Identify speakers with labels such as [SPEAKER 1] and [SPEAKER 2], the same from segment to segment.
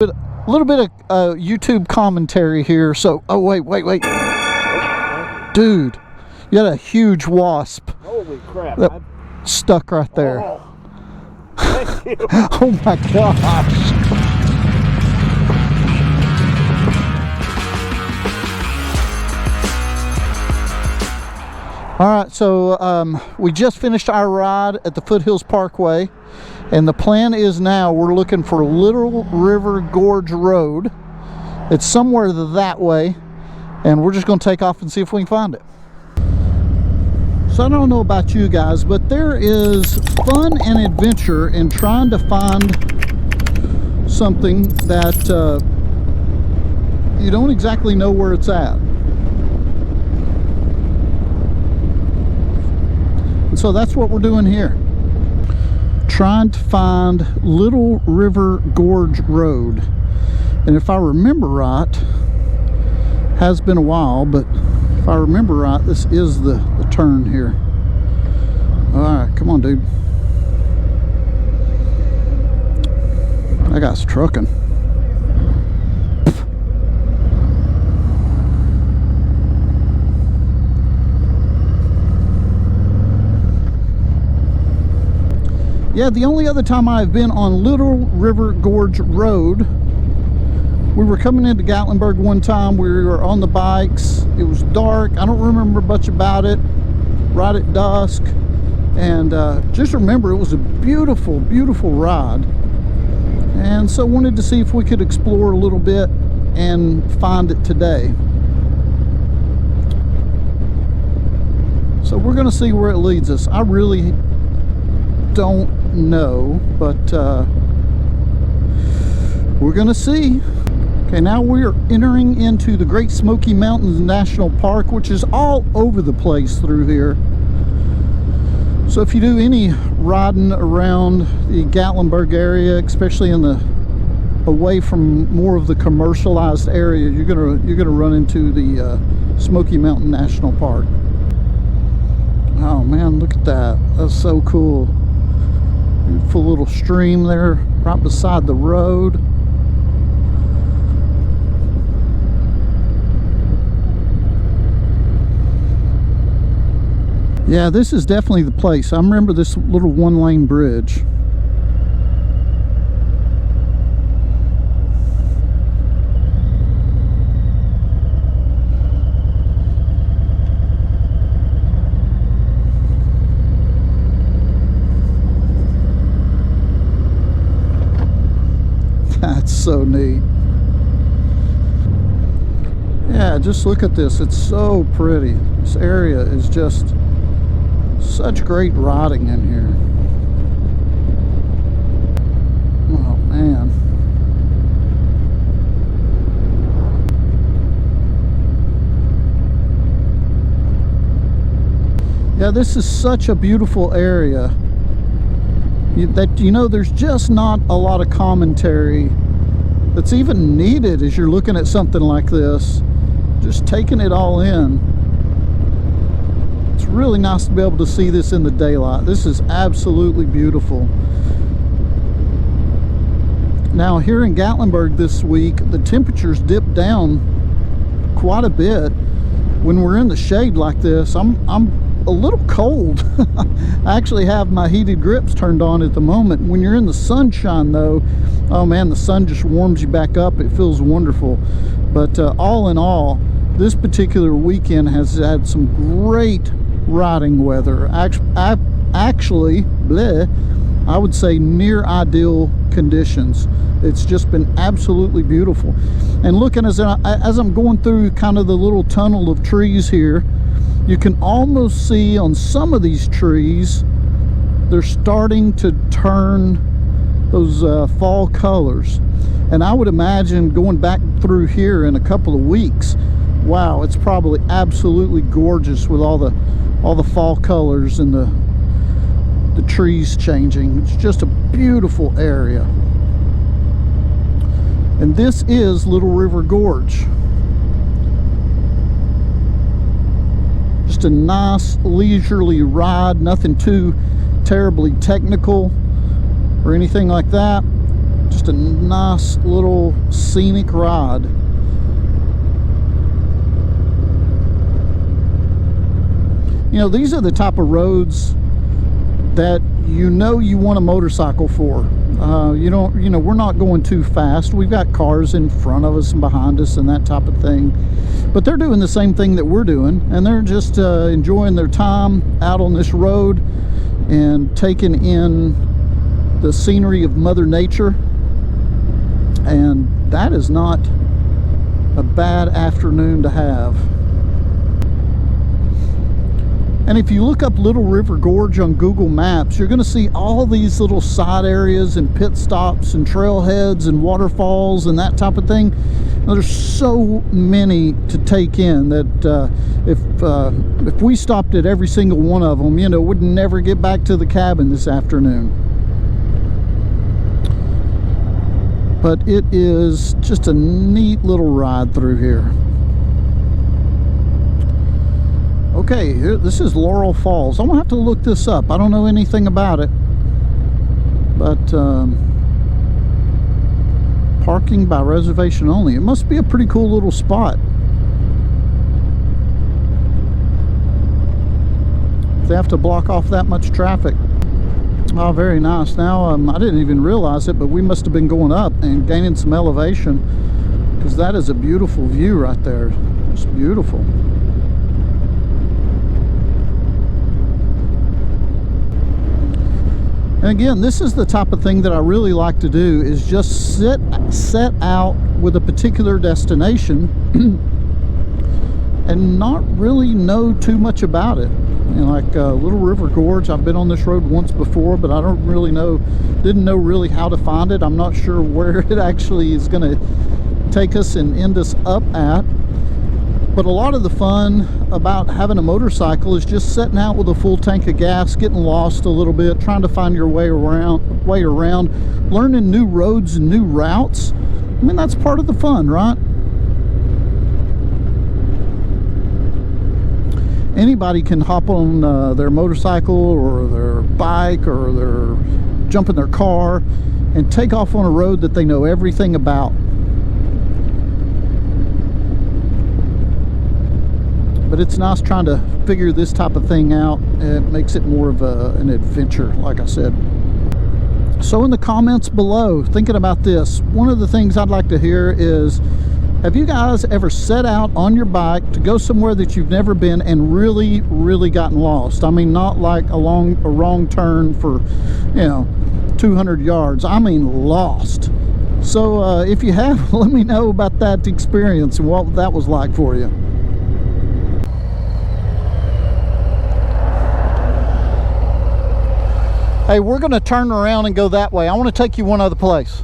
[SPEAKER 1] A little bit of YouTube commentary here. So, oh wait, dude, you got a huge wasp.
[SPEAKER 2] Holy crap!
[SPEAKER 1] That stuck right there.
[SPEAKER 2] Oh, thank you.
[SPEAKER 1] Oh my gosh! All right, so we just finished our ride at the Foothills Parkway. And the plan is now we're looking for Little River Gorge Road. It's somewhere that way, and we're just going to take off and see if we can find it. So I don't know about you guys, but there is fun and adventure in trying to find something that you don't exactly know where it's at. And so that's what we're doing here. Trying to find Little River Gorge Road, and if I remember right, has been a while, but if I remember right, this is the turn here. All right, come on, dude. That guy's trucking. Yeah, the only other time I've been on Little River Gorge Road, we were coming into Gatlinburg one time. We were on the bikes. It was dark. I don't remember much about it. Right at dusk. And just remember, it was a beautiful, beautiful ride. And so wanted to see if we could explore a little bit and find it today. So we're going to see where it leads us. I really don't know, but we're gonna see. Okay, now we're entering into the Great Smoky Mountains National Park, which is all over the place through here. So if you do any riding around the Gatlinburg area, especially in the away from more of the commercialized area, you're gonna run into the Smoky Mountain National Park. Oh man, look at that. That's so cool. Beautiful little stream there right beside the road. Yeah, this is definitely the place. I remember this little one-lane bridge. That's so neat. Yeah, just look at this. It's so pretty. This area is just such great riding in here. Oh man. Yeah, this is such a beautiful area. There's just not a lot of commentary that's even needed as you're looking at something like this. Just taking it all in. It's really nice to be able to see this in the daylight. This is absolutely beautiful. Now here in Gatlinburg this week, the temperatures dipped down quite a bit. When we're in the shade like this, I'm a little cold. I actually have my heated grips turned on at the moment. When you're in the sunshine though, oh man, the sun just warms you back up. It feels wonderful. But all in all, this particular weekend has had some great riding weather. Actually, I would say near ideal conditions. It's just been absolutely beautiful. And looking as I'm going through kind of the little tunnel of trees here, you can almost see on some of these trees, they're starting to turn those fall colors. And I would imagine going back through here in a couple of weeks, wow, it's probably absolutely gorgeous with all the fall colors and the trees changing. It's just a beautiful area. And this is Little River Gorge. Just a nice leisurely ride, nothing too terribly technical or anything like that. Just just a nice little scenic ride. You know, these are the type of roads that you want a motorcycle for. You know, we're not going too fast. We've got cars in front of us and behind us and that type of thing. But they're doing the same thing that we're doing, and they're just enjoying their time out on this road and taking in the scenery of Mother Nature. And that is not a bad afternoon to have. And if you look up Little River Gorge on Google Maps, you're going to see all these little side areas and pit stops and trailheads and waterfalls and that type of thing. Now, there's so many to take in that if we stopped at every single one of them, you know, we'd never get back to the cabin this afternoon. But it is just a neat little ride through here. Okay, this is Laurel Falls. I'm gonna have to look this up. I don't know anything about it, but parking by reservation only. It must be a pretty cool little spot. They have to block off that much traffic. Oh, very nice. Now, I didn't even realize it, but we must have been going up and gaining some elevation, because that is a beautiful view right there. It's beautiful. And again, this is the type of thing that I really like to do, is just set out with a particular destination and not really know too much about it. You know, like Little River Gorge, I've been on this road once before, but I don't really didn't know really how to find it. I'm not sure where it actually is going to take us and end us up at. But a lot of the fun about having a motorcycle is just setting out with a full tank of gas, getting lost a little bit, trying to find your way around, learning new roads and new routes. I mean, that's part of the fun, right? Anybody can hop on their motorcycle or their bike or jump in their car and take off on a road that they know everything about. But it's nice trying to figure this type of thing out. It makes it more of an adventure, like I said. So in the comments below, thinking about this, one of the things I'd like to hear is, have you guys ever set out on your bike to go somewhere that you've never been and really, really gotten lost? I mean, not like along a wrong turn for, 200 yards. I mean, lost. So if you have, let me know about that experience and what that was like for you. Hey, we're going to turn around and go that way. I want to take you one other place.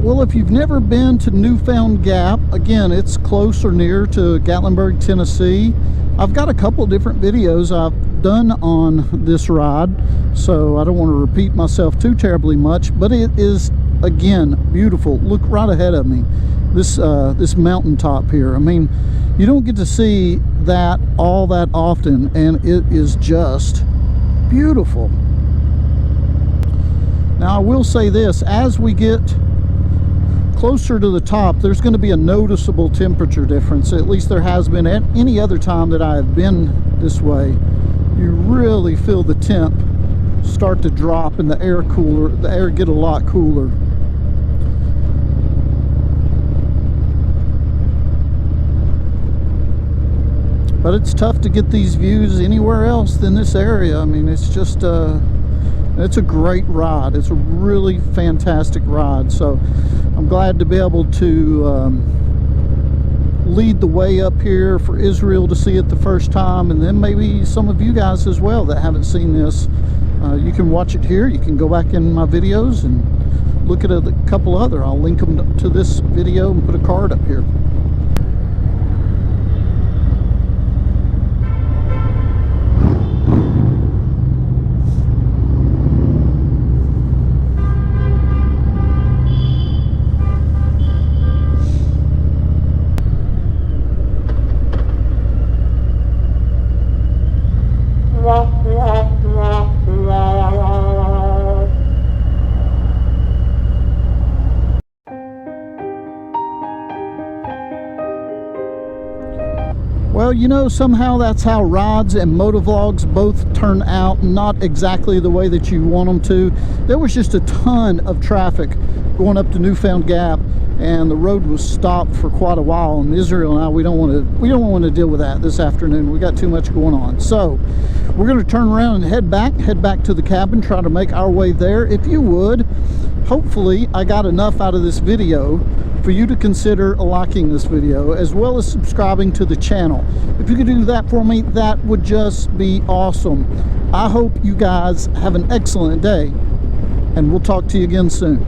[SPEAKER 1] Well, if you've never been to Newfound Gap, again, it's close or near to Gatlinburg, Tennessee. I've got a couple different videos I've done on this ride, so I don't want to repeat myself too terribly much, but it is, again, beautiful. Look right ahead of me, this mountaintop here. I mean, you don't get to see that all that often, and it is just beautiful. Now, I will say this, as we get closer to the top, there's going to be a noticeable temperature difference. At least there has been at any other time that I have been this way. You really feel the temp start to drop and the air get a lot cooler. But it's tough to get these views anywhere else than this area. I mean, it's just it's a great ride. It's a really fantastic ride. So I'm glad to be able to lead the way up here for Israel to see it the first time, and then maybe some of you guys as well that haven't seen this. You can watch it here. You can go back in my videos and look at a couple other. I'll link them to this video and put a card up here. Well, you know, somehow that's how rides and motovlogs both turn out not exactly the way that you want them to. There was just a ton of traffic going up to Newfound Gap, and the road was stopped for quite a while. And Israel and I, we don't want to deal with that this afternoon. We got too much going on. So we're going to turn around and head back to the cabin, try to make our way there. If you would, hopefully I got enough out of this video for you to consider liking this video, as well as subscribing to the channel. If you could do that for me, that would just be awesome. I hope you guys have an excellent day, and we'll talk to you again soon.